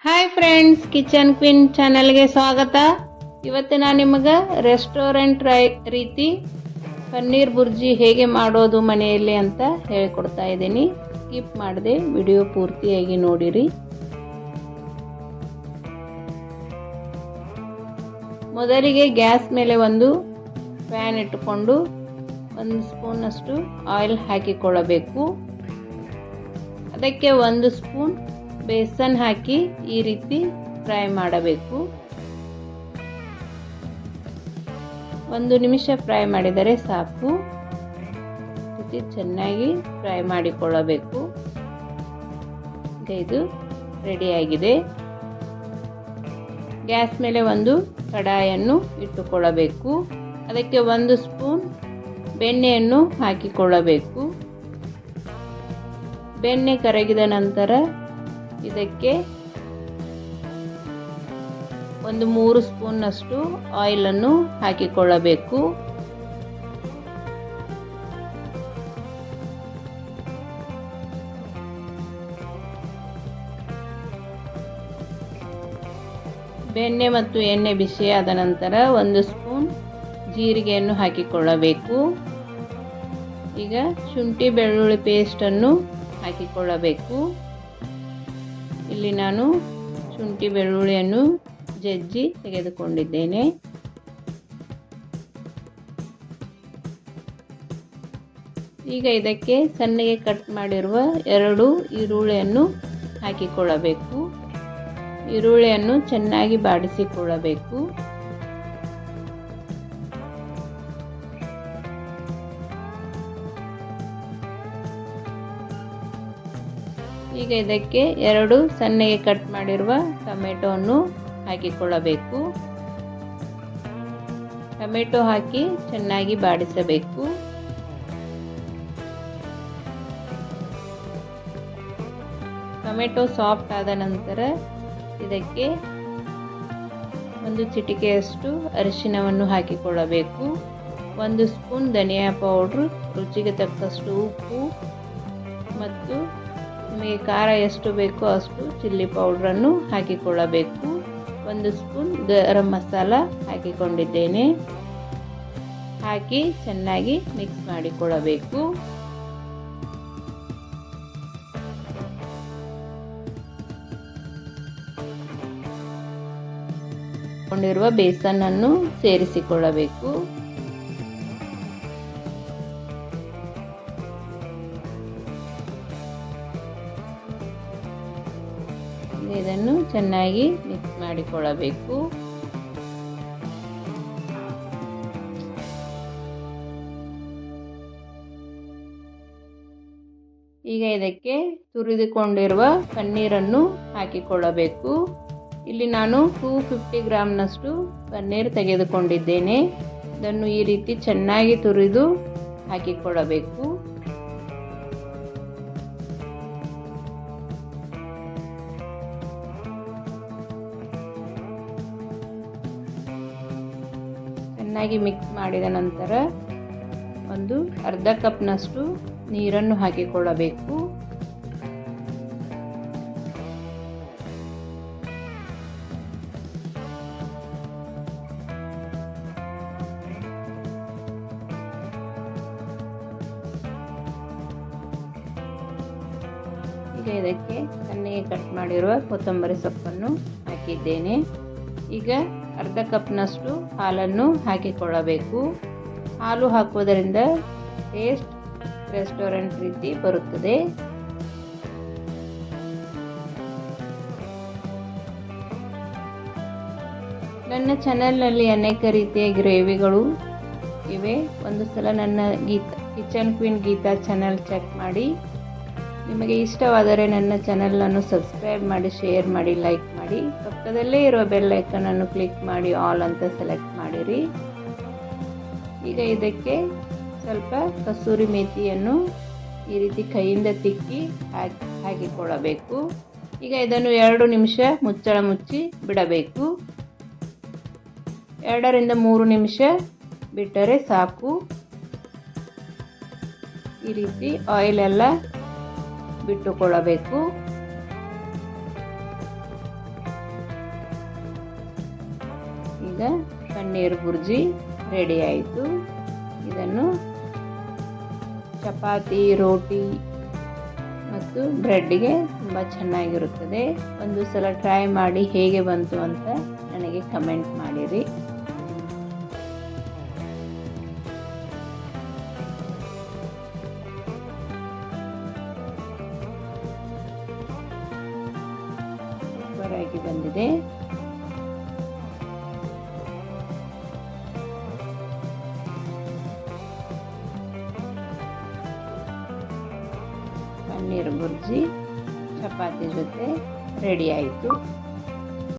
Hi friends, kitchen queen ಚಾನಲ್ಗೆ ಸ್ವಾಗತ. ಇವತ್ತು ನಾನು ನಿಮಗೆ ರೆಸ್ಟೋರೆಂಟ್ ರೀತಿ ಪನ್ನೀರ್ ಬುರ್ಜಿ ಹೇಗೆ ಮಾಡೋದು ಮನೆಯಲ್ಲಿ ಅಂತ ಹೇಳಿಕೊಡ್ತಾ ಇದ್ದೀನಿ. ಸ್ಕಿಪ್ ಮಾಡದೆ ವಿಡಿಯೋ ಪೂರ್ತಿಯಾಗಿ ನೋಡಿರಿ. ಮೊದಲಿಗೆ ಗ್ಯಾಸ್ ಮೇಲೆ ಒಂದು ಪ್ಯಾನ್ ಇಟ್ಟುಕೊಂಡು 1 ಸ್ಪೂನಷ್ಟು ಆಯಿಲ್ ಹಾಕಿಕೊಳ್ಳಬೇಕು. ಅದಕ್ಕೆ 1 ಸ್ಪೂನ್ ಬೇಸನ್ ಹಾಕಿ ಈ ರೀತಿ ಫ್ರೈ ಮಾಡಬೇಕು. 1 ನಿಮಿಷ ಫ್ರೈ ಮಾಡಿದರೆ ಸಾಕು. ಇದು ಚೆನ್ನಾಗಿ ಫ್ರೈ ಮಾಡಿಕೊಳ್ಳಬೇಕು. ಇದು ರೆಡಿಯಾಗಿದೆ. ಗ್ಯಾಸ್ ಮೇಲೆ ಒಂದು ಕಡಾಯನ್ನು ಇಟ್ಟುಕೊಳ್ಳಬೇಕು. ಅದಕ್ಕೆ 1 ಸ್ಪೂನ್ ಬೆಣ್ಣೆಯನ್ನು ಹಾಕಿಕೊಳ್ಳಬೇಕು. ಬೆಣ್ಣೆ ಕರಗಿದ ನಂತರ ಇದಕ್ಕೆ 3 ಸ್ಪೂನ್ನಷ್ಟು ಆಯಿಲನ್ನು ಹಾಕಿಕೊಳ್ಳಬೇಕು. ಬೆಣ್ಣೆ ಮತ್ತು ಎಣ್ಣೆ ಬಿಸಿಯಾದ ನಂತರ 1 ಸ್ಪೂನ್ ಜೀರಿಗೆಯನ್ನು ಹಾಕಿಕೊಳ್ಳಬೇಕು. ಈಗ ಶುಂಠಿ ಬೆಳ್ಳುಳ್ಳಿ ಪೇಸ್ಟನ್ನು ಹಾಕಿಕೊಳ್ಳಬೇಕು. ಇಲ್ಲಿ ನಾನು ಶುಂಠಿ ಬೆಳ್ಳುಳ್ಳಿಯನ್ನು ಜಜ್ಜಿ ತೆಗೆದುಕೊಂಡಿದ್ದೇನೆ. ಈಗ ಇದಕ್ಕೆ ಸಣ್ಣಗೆ ಕಟ್ ಮಾಡಿರುವ 2 ಈರುಳ್ಳಿಯನ್ನು ಹಾಕಿಕೊಳ್ಳಬೇಕು. ಈರುಳ್ಳಿಯನ್ನು ಚೆನ್ನಾಗಿ ಬಾಡಿಸಿಕೊಳ್ಳಬೇಕು. ಈಗ ಇದಕ್ಕೆ 2 ಸಣ್ಣಗೆ ಕಟ್ ಮಾಡಿರುವ ಟೊಮೆಟೊವನ್ನು ಹಾಕಿಕೊಳ್ಳಬೇಕು. ಟೊಮೆಟೊ ಹಾಕಿ ಚೆನ್ನಾಗಿ ಬಾಡಿಸಬೇಕು. ಟೊಮೆಟೊ ಸಾಫ್ಟ್ ಆದ ನಂತರ ಇದಕ್ಕೆ 1 ಚಿಟಿಕೆಯಷ್ಟು ಅರಿಶಿನವನ್ನು ಹಾಕಿಕೊಳ್ಳಬೇಕು. 1 ಸ್ಪೂನ್ ಧನಿಯಾ ಪೌಡ್ರ್, ರುಚಿಗೆ ತಕ್ಕಷ್ಟು ಉಪ್ಪು ಮತ್ತು ನಿಮಗೆ ಖಾರ ಎಷ್ಟು ಬೇಕೋ ಅಷ್ಟು ಚಿಲ್ಲಿ ಪೌಡ್ರನ್ನು ಹಾಕಿಕೊಳ್ಳಬೇಕು. 1 ಸ್ಪೂನ್ ಗರಂ ಮಸಾಲ ಹಾಕಿಕೊಂಡಿದ್ದೇನೆ. ಹಾಕಿ ಚೆನ್ನಾಗಿ ಮಿಕ್ಸ್ ಮಾಡಿಕೊಳ್ಳಬೇಕು. ಕೊಂಡಿರುವ ಬೇಸನ್ ಅನ್ನು ಸೇರಿಸಿಕೊಳ್ಳಬೇಕು. ಇದನ್ನು ಚೆನ್ನಾಗಿ ಮಿಕ್ಸ್ ಮಾಡಿಕೊಳ್ಳಬೇಕು. ಈಗ ಇದಕ್ಕೆ ತುರಿದುಕೊಂಡಿರುವ ಪನ್ನೀರನ್ನು ಹಾಕಿಕೊಳ್ಳಬೇಕು. ಇಲ್ಲಿ ನಾನು 250 ಗ್ರಾಂನಷ್ಟು ಪನ್ನೀರ್ ತೆಗೆದುಕೊಂಡಿದ್ದೇನೆ. ಇದನ್ನು ಈ ರೀತಿ ಚೆನ್ನಾಗಿ ತುರಿದು ಹಾಕಿಕೊಳ್ಳಬೇಕು. ಚೆನ್ನಾಗಿ ಮಿಕ್ಸ್ ಮಾಡಿದ ನಂತರ ಒಂದು ಅರ್ಧ ಕಪ್ನಷ್ಟು ನೀರನ್ನು ಹಾಕಿಕೊಳ್ಳಬೇಕು. ಈಗ ಇದಕ್ಕೆ ಸಣ್ಣಗೆ ಕಟ್ ಮಾಡಿರುವ ಕೊತ್ತಂಬರಿ ಸೊಪ್ಪನ್ನು ಹಾಕಿದ್ದೇನೆ. ಈಗ ಅರ್ಧ ಕಪ್ನಷ್ಟು ಹಾಲನ್ನು ಹಾಕಿಕೊಳ್ಳಬೇಕು. ಹಾಲು ಹಾಕುವುದರಿಂದ ಟೇಸ್ಟ್ ರೆಸ್ಟೋರೆಂಟ್ ರೀತಿ ಬರುತ್ತದೆ. ನನ್ನ ಚಾನೆಲ್ನಲ್ಲಿ ಅನೇಕ ರೀತಿಯ ಗ್ರೇವಿಗಳು ಇವೆ. ಒಂದು ಸಲ ನನ್ನ kitchen queen Geetha channel check ಮಾಡಿ. ನಿಮಗೆ ಇಷ್ಟವಾದರೆ ನನ್ನ ಚಾನೆಲನ್ನು ಸಬ್ಸ್ಕ್ರೈಬ್ ಮಾಡಿ, ಶೇರ್ ಮಾಡಿ, ಲೈಕ್ ಮಾಡಿ. ಪಕ್ಕದಲ್ಲೇ ಇರುವ ಬೆಲ್ ಐಕಾನ್ ಅನ್ನು ಕ್ಲಿಕ್ ಮಾಡಿ ಆಲ್ ಅಂತ ಸೆಲೆಕ್ಟ್ ಮಾಡಿರಿ. ಈಗ ಇದಕ್ಕೆ ಸ್ವಲ್ಪ ಕಸೂರಿ ಮೇಥಿಯನ್ನು ಈ ರೀತಿ ಕೈಯಿಂದ ತಿಕ್ಕಿ ಹಾಕಿಕೊಳ್ಳಬೇಕು. ಈಗ ಇದನ್ನು 2 ನಿಮಿಷ ಮುಚ್ಚಳ ಮುಚ್ಚಿ ಬಿಡಬೇಕು. 2 ರಿಂದ 3 ನಿಮಿಷ ಬಿಟ್ಟರೆ ಸಾಕು. ಈ ರೀತಿ ಆಯಿಲ್ ಎಲ್ಲ ಬಿಟ್ಟುಕೊಳ್ಳಬೇಕು. ಪನ್ನೀರ್ ಬುರ್ಜಿ ರೆಡಿ ಆಯಿತು. ಇದನ್ನು ಚಪಾತಿ, ರೋಟಿ ಮತ್ತು ಬ್ರೆಡ್ಗೆ ತುಂಬ ಚೆನ್ನಾಗಿರುತ್ತದೆ. ಒಂದು ಸಲ ಟ್ರೈ ಮಾಡಿ ಹೇಗೆ ಬಂತು ಅಂತ ನನಗೆ ಕಮೆಂಟ್ ಮಾಡಿರಿ. ಸೂಪರಾಗಿ ಬಂದಿದೆ. ಪನ್ನೀರ್ ಬುರ್ಜಿ ಚಪಾತಿ ಜೊತೆ ರೆಡಿ ಆಯಿತು.